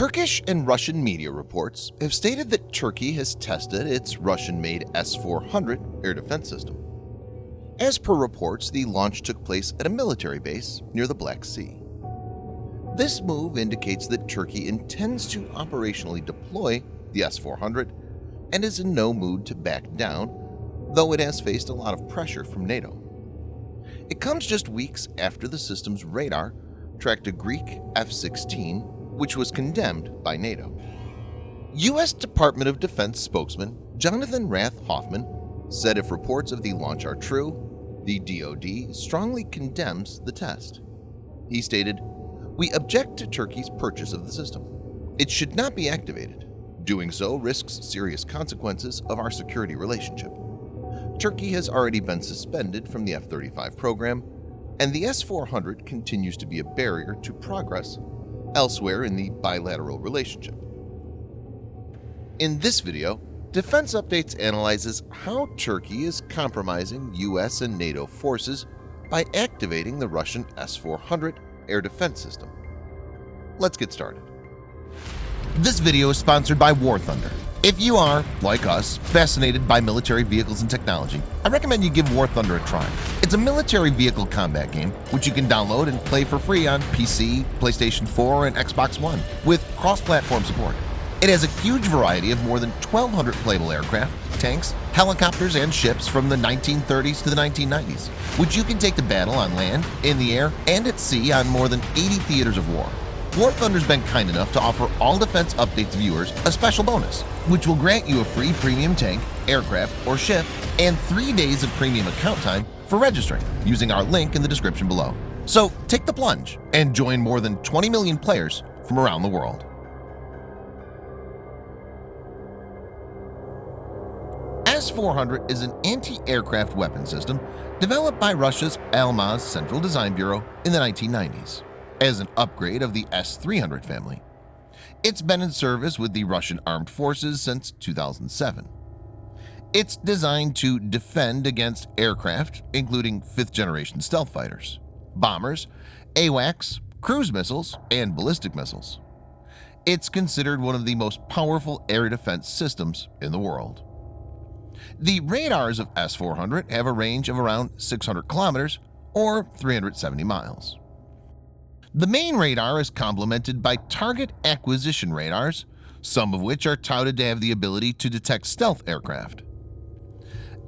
Turkish and Russian media reports have stated that Turkey has tested its Russian-made S-400 air defense system. As per reports, the launch took place at a military base near the Black Sea. This move indicates that Turkey intends to operationally deploy the S-400 and is in no mood to back down, though it has faced a lot of pressure from NATO. It comes just weeks after the system's radar tracked a Greek F-16, which was condemned by NATO. U.S. Department of Defense spokesman Jonathan Rath Hoffman said if reports of the launch are true, the DoD strongly condemns the test. He stated, "We object to Turkey's purchase of the system. It should not be activated. Doing so risks serious consequences of our security relationship. Turkey has already been suspended from the F-35 program, and the S-400 continues to be a barrier to progress elsewhere in the bilateral relationship." In this video, Defense Updates analyzes how Turkey is compromising U.S. and NATO forces by activating the Russian S-400 air defense system. Let's get started. This video is sponsored by War Thunder. If you are, like us, fascinated by military vehicles and technology, I recommend you give War Thunder a try. It's a military vehicle combat game which you can download and play for free on PC, PlayStation 4, and Xbox One with cross-platform support. It has a huge variety of more than 1,200 playable aircraft, tanks, helicopters, and ships from the 1930s to the 1990s, which you can take to battle on land, in the air, and at sea on more than 80 theaters of war. War Thunder's been kind enough to offer all Defense Updates viewers a special bonus, which will grant you a free premium tank, aircraft, or ship, and 3 days of premium account time for registering using our link in the description below. So take the plunge and join more than 20 million players from around the world. S-400 is an anti-aircraft weapon system developed by Russia's Almaz Central Design Bureau in the 1990s. As an upgrade of the S-300 family. It's been in service with the Russian Armed Forces since 2007. It's designed to defend against aircraft, including fifth-generation stealth fighters, bombers, AWACS, cruise missiles, and ballistic missiles. It's considered one of the most powerful air defense systems in the world. The radars of S-400 have a range of around 600 kilometers or 370 miles. The main radar is complemented by target acquisition radars, some of which are touted to have the ability to detect stealth aircraft.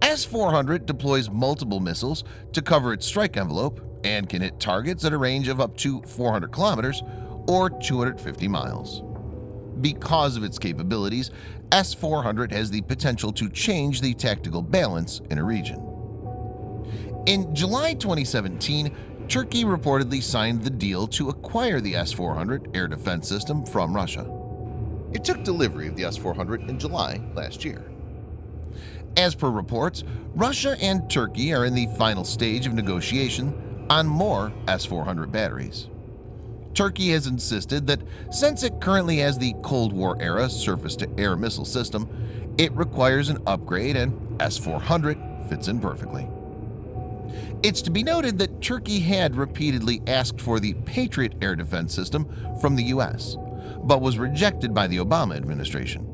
S-400 deploys multiple missiles to cover its strike envelope and can hit targets at a range of up to 400 kilometers or 250 miles. Because of its capabilities, S-400 has the potential to change the tactical balance in a region. In July 2017, Turkey reportedly signed the deal to acquire the S-400 air defense system from Russia. It took delivery of the S-400 in July last year. As per reports, Russia and Turkey are in the final stage of negotiation on more S-400 batteries. Turkey has insisted that since it currently has the Cold War-era surface-to-air missile system, it requires an upgrade and S-400 fits in perfectly. It's to be noted that Turkey had repeatedly asked for the Patriot air defense system from the U.S., but was rejected by the Obama administration.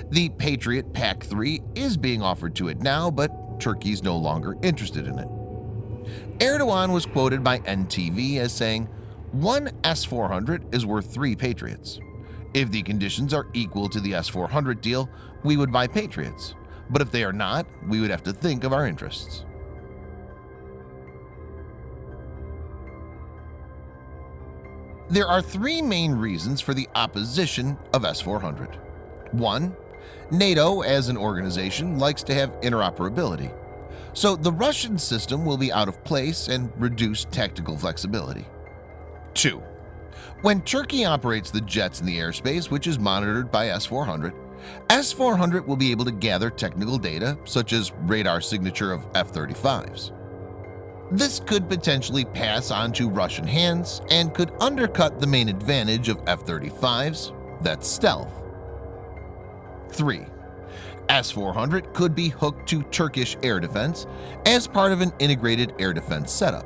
The Patriot PAC-3 is being offered to it now, but Turkey's no longer interested in it. Erdogan was quoted by NTV as saying, "One S-400 is worth 3 Patriots. If the conditions are equal to the S-400 deal, we would buy Patriots, but if they are not, we would have to think of our interests." There are 3 main reasons for the opposition of S-400. 1. NATO as an organization likes to have interoperability, so the Russian system will be out of place and reduce tactical flexibility. 2. When Turkey operates the jets in the airspace, which is monitored by S-400, S-400 will be able to gather technical data such as radar signature of F-35s. This could potentially pass on to Russian hands and could undercut the main advantage of F-35s, that's stealth. 3. S-400 could be hooked to Turkish air defense as part of an integrated air defense setup.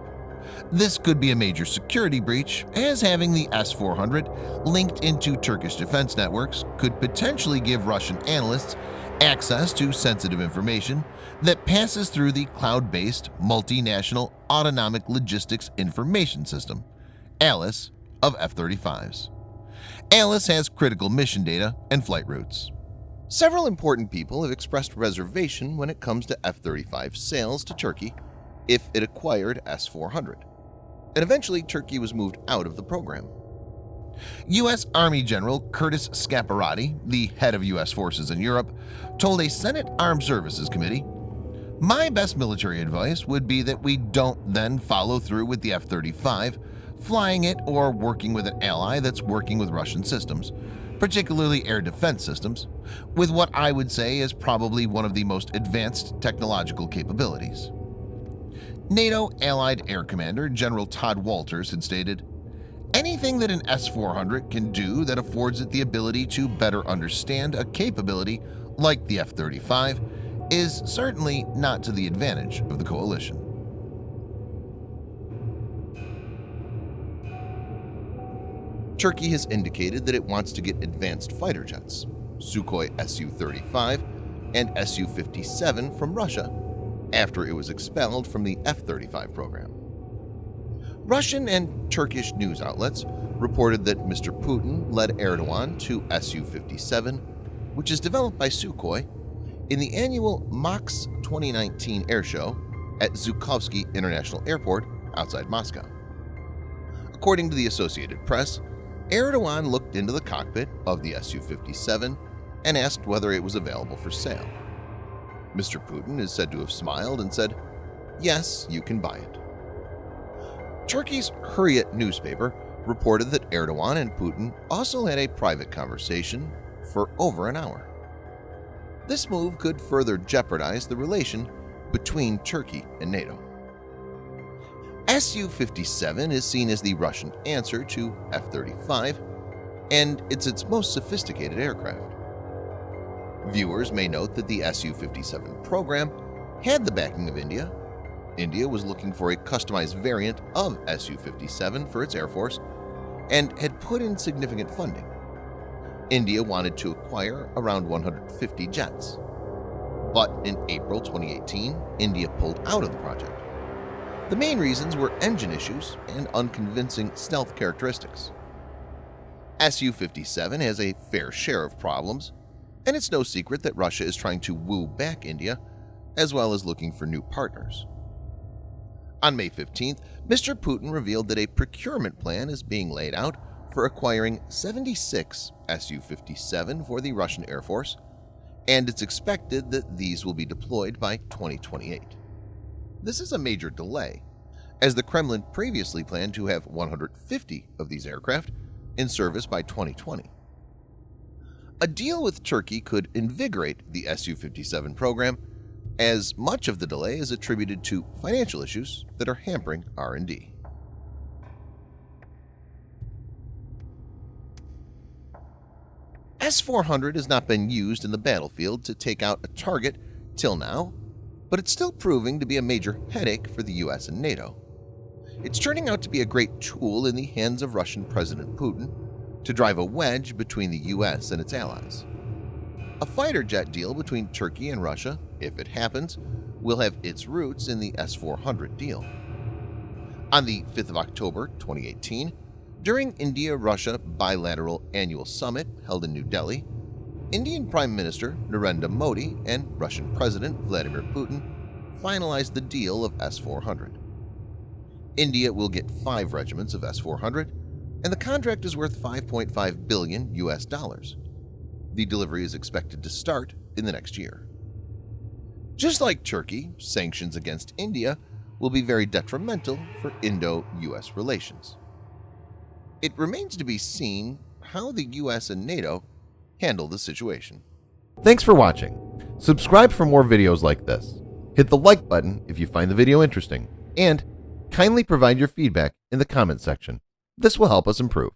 This could be a major security breach, as having the S-400 linked into Turkish defense networks could potentially give Russian analysts access to sensitive information that passes through the cloud-based Multinational Autonomic Logistics Information System (ALIS) of F-35s. ALIS has critical mission data and flight routes. Several important people have expressed reservation when it comes to F-35 sales to Turkey if it acquired S-400, and eventually Turkey was moved out of the program. U.S. Army General Curtis Scaparrotti, the head of U.S. forces in Europe, told a Senate Armed Services Committee, "My best military advice would be that we don't then follow through with the F-35, flying it or working with an ally that's working with Russian systems, particularly air defense systems, with what I would say is probably one of the most advanced technological capabilities." NATO Allied Air Commander General Todd Walters had stated, "Anything that an S-400 can do that affords it the ability to better understand a capability like the F-35 is certainly not to the advantage of the coalition." Turkey has indicated that it wants to get advanced fighter jets, Sukhoi Su-35 and Su-57 from Russia after it was expelled from the F-35 program. Russian and Turkish news outlets reported that Mr. Putin led Erdogan to Su-57, which is developed by Sukhoi, in the annual MAKS 2019 air show at Zhukovsky International Airport outside Moscow. According to the Associated Press, Erdogan looked into the cockpit of the Su-57 and asked whether it was available for sale. Mr. Putin is said to have smiled and said, "Yes, you can buy it." Turkey's Hurriyet newspaper reported that Erdogan and Putin also had a private conversation for over an hour. This move could further jeopardize the relation between Turkey and NATO. Su-57 is seen as the Russian answer to F-35, and it's its most sophisticated aircraft. Viewers may note that the Su-57 program had the backing of India. India was looking for a customized variant of Su-57 for its Air Force and had put in significant funding. India wanted to acquire around 150 jets. But in April 2018, India pulled out of the project. The main reasons were engine issues and unconvincing stealth characteristics. Su-57 has a fair share of problems, and it's no secret that Russia is trying to woo back India, as well as looking for new partners. On May 15th, Mr. Putin revealed that a procurement plan is being laid out for acquiring 76 Su-57 for the Russian Air Force, and it's expected that these will be deployed by 2028. This is a major delay, as the Kremlin previously planned to have 150 of these aircraft in service by 2020. A deal with Turkey could invigorate the Su-57 program, as much of the delay is attributed to financial issues that are hampering R&D. S-400 has not been used in the battlefield to take out a target till now, but it's still proving to be a major headache for the US and NATO. It's turning out to be a great tool in the hands of Russian President Putin to drive a wedge between the US and its allies. A fighter jet deal between Turkey and Russia, if it happens, will have its roots in the S-400 deal. On the 5th of October 2018, during India-Russia bilateral annual summit held in New Delhi, Indian Prime Minister Narendra Modi and Russian President Vladimir Putin finalized the deal of S-400. India will get 5 regiments of S-400, and the contract is worth $5.5 billion. The delivery is expected to start in the next year. Just like Turkey, sanctions against India will be very detrimental for Indo-US relations. It remains to be seen how the US and NATO handle the situation. Thanks for watching. Subscribe for more videos like this. Hit the like button if you find the video interesting, and kindly provide your feedback in the comment section. This will help us improve.